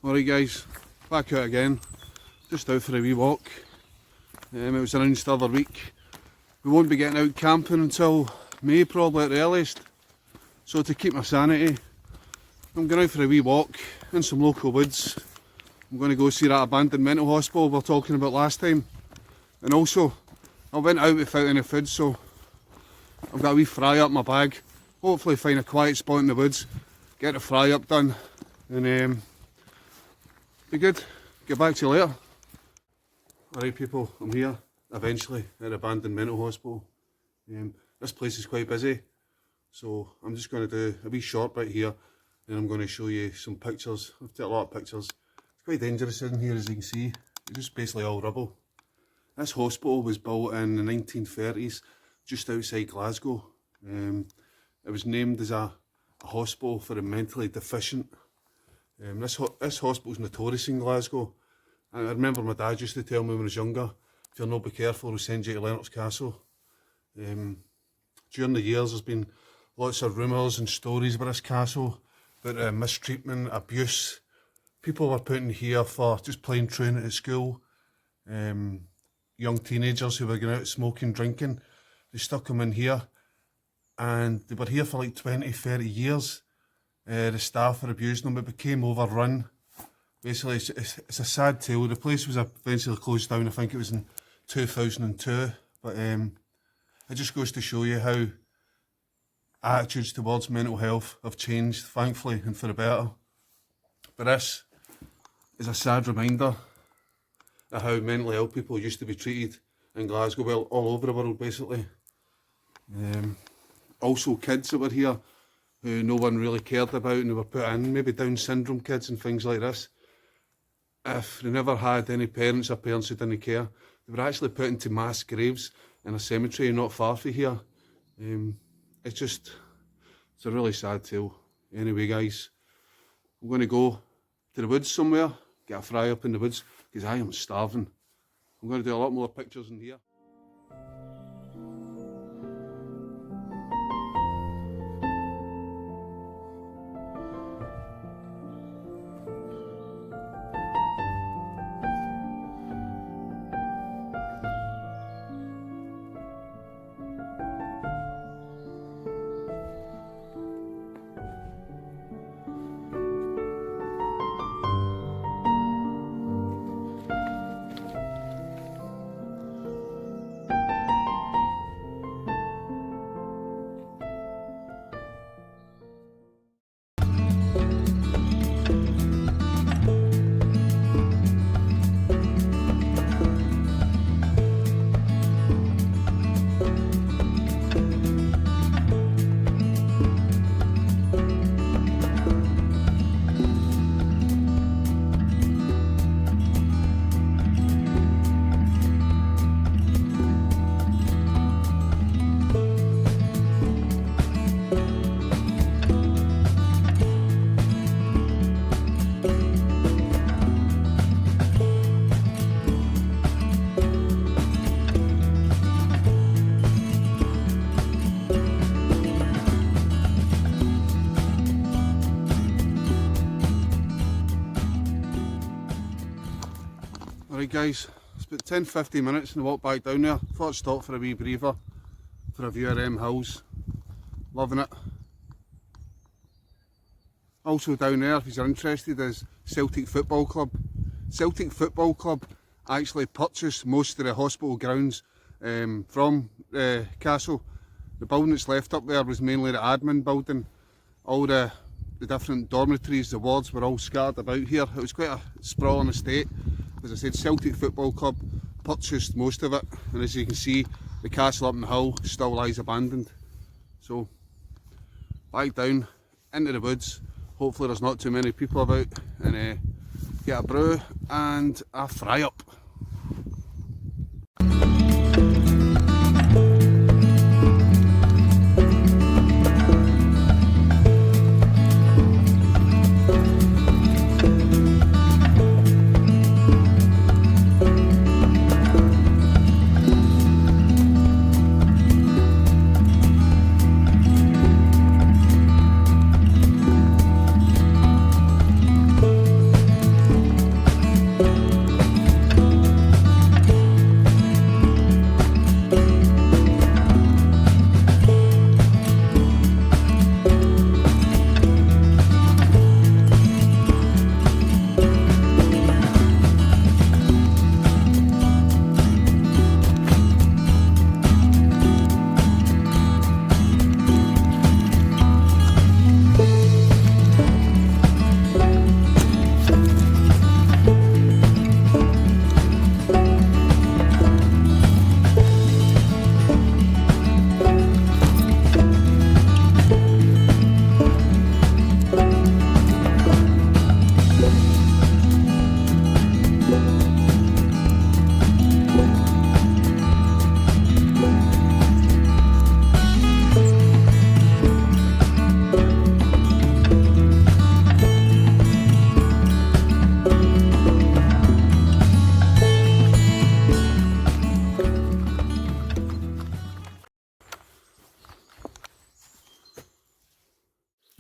Alright guys, back out again, just out for a wee walk. It was announced the other week we won't be getting out camping until May probably at the earliest, so to keep my sanity I'm going out for a wee walk in some local woods. I'm going to go see that abandoned mental hospital we were talking about last time, and also I went out without any food, so I've got a wee fry up my bag. Hopefully find a quiet spot in the woods, get the fry up done, and be good. Get back to you later. Alright people, I'm here eventually at abandoned mental hospital. This place is quite busy, so I'm just going to do a wee short bit here and I'm going to show you some pictures. I've taken a lot of pictures. It's quite dangerous in here, as you can see. It's just basically all rubble. This hospital was built in the 1930s just outside Glasgow. It was named as a hospital for the mentally deficient. This hospital is notorious in Glasgow. I remember my dad used to tell me when I was younger, if you're not be careful, we'll send you to Lennox Castle. During the years there's been lots of rumours and stories about this castle, about mistreatment, abuse. People were put in here for just playing truant at school. Young teenagers who were going out smoking, drinking, they stuck them in here, and they were here for like 20-30 years. The staff were abusing them. It became overrun. Basically, it's a sad tale. The place was eventually closed down, I think it was in 2002, but it just goes to show you how attitudes towards mental health have changed, thankfully, and for the better. But this is a sad reminder of how mentally ill people used to be treated in Glasgow, well, all over the world, basically. Also, kids that were here who no one really cared about and they were put in, maybe Down syndrome kids and things like this. If they never had any parents or parents who didn't care, they were actually put into mass graves in a cemetery not far from here. It's a really sad tale. Anyway guys, I'm going to go to the woods somewhere, get a fry up in the woods, because I am starving. I'm going to do a lot more pictures in here. Right guys, it's about 10-15 minutes and I walk back down there. Thought I'd stop for a wee breather, for a view of them hills. Loving it. Also down there, if you're interested, is Celtic Football Club. Celtic Football Club actually purchased most of the hospital grounds from the castle. The building that's left up there was mainly the admin building. All the different dormitories, the wards were all scattered about here. It was quite a sprawling estate. As I said, Celtic Football Club purchased most of it, and as you can see, the castle up on the hill still lies abandoned. So, back down into the woods. Hopefully there's not too many people about, and get a brew and a fry up.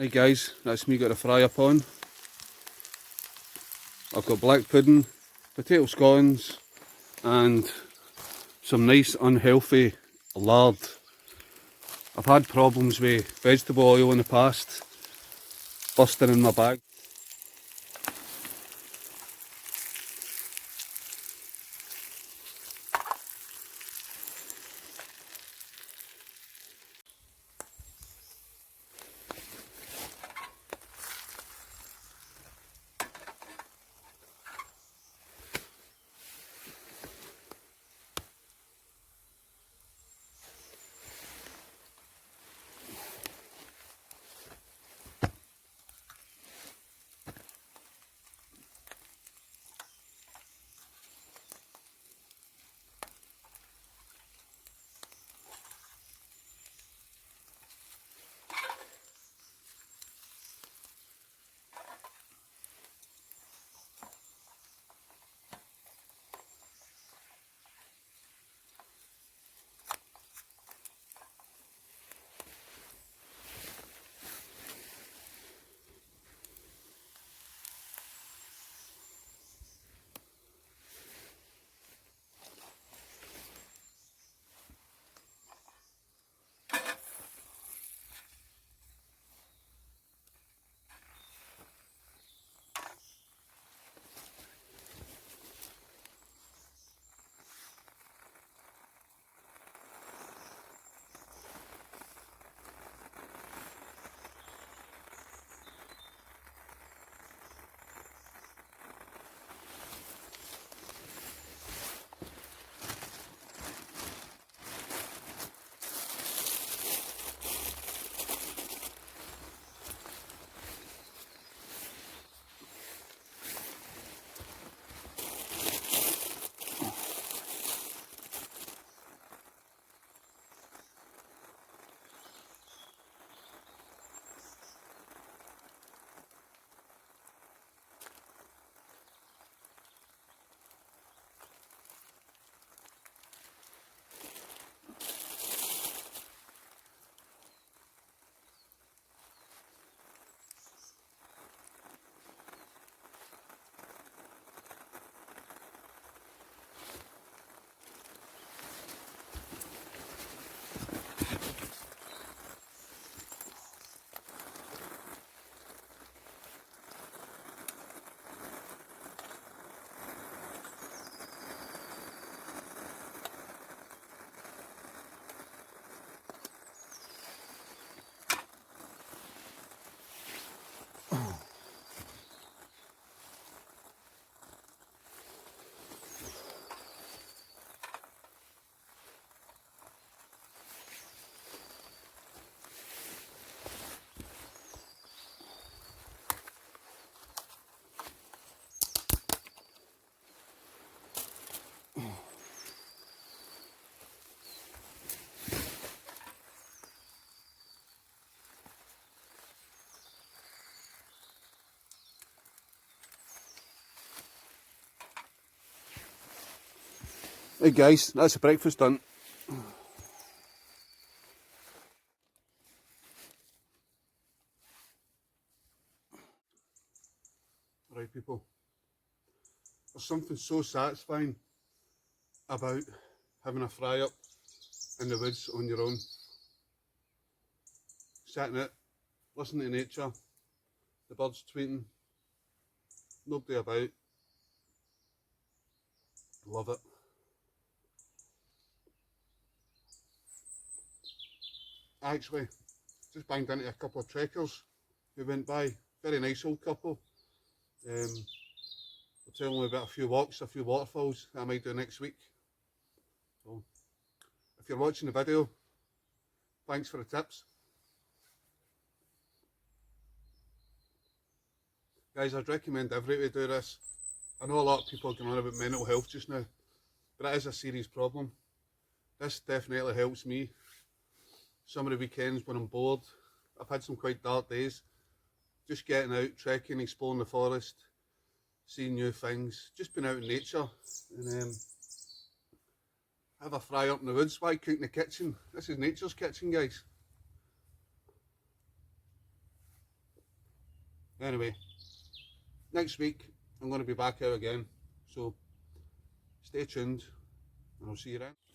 Right guys, that's me got a fry up on. I've got black pudding, potato scones and some nice unhealthy lard. I've had problems with vegetable oil in the past, busting in my bag. Hey guys, that's the breakfast done. Right people, there's something so satisfying about having a fry up in the woods on your own. Sitting it, listening to nature, the birds tweeting, nobody about. Love it. I actually just banged into a couple of trekkers who went by, very nice old couple. They're telling me about a few walks, a few waterfalls that I might do next week. So if you're watching the video, thanks for the tips. Guys, I'd recommend everybody do this. I know a lot of people are going on about mental health just now, but it is a serious problem. This definitely helps me. Some of the weekends when I'm bored, I've had some quite dark days, just getting out, trekking, exploring the forest, seeing new things, just being out in nature, and have a fry up in the woods. Why cook in the kitchen? This is nature's kitchen, guys. Anyway, next week I'm going to be back out again, so stay tuned and I'll see you then.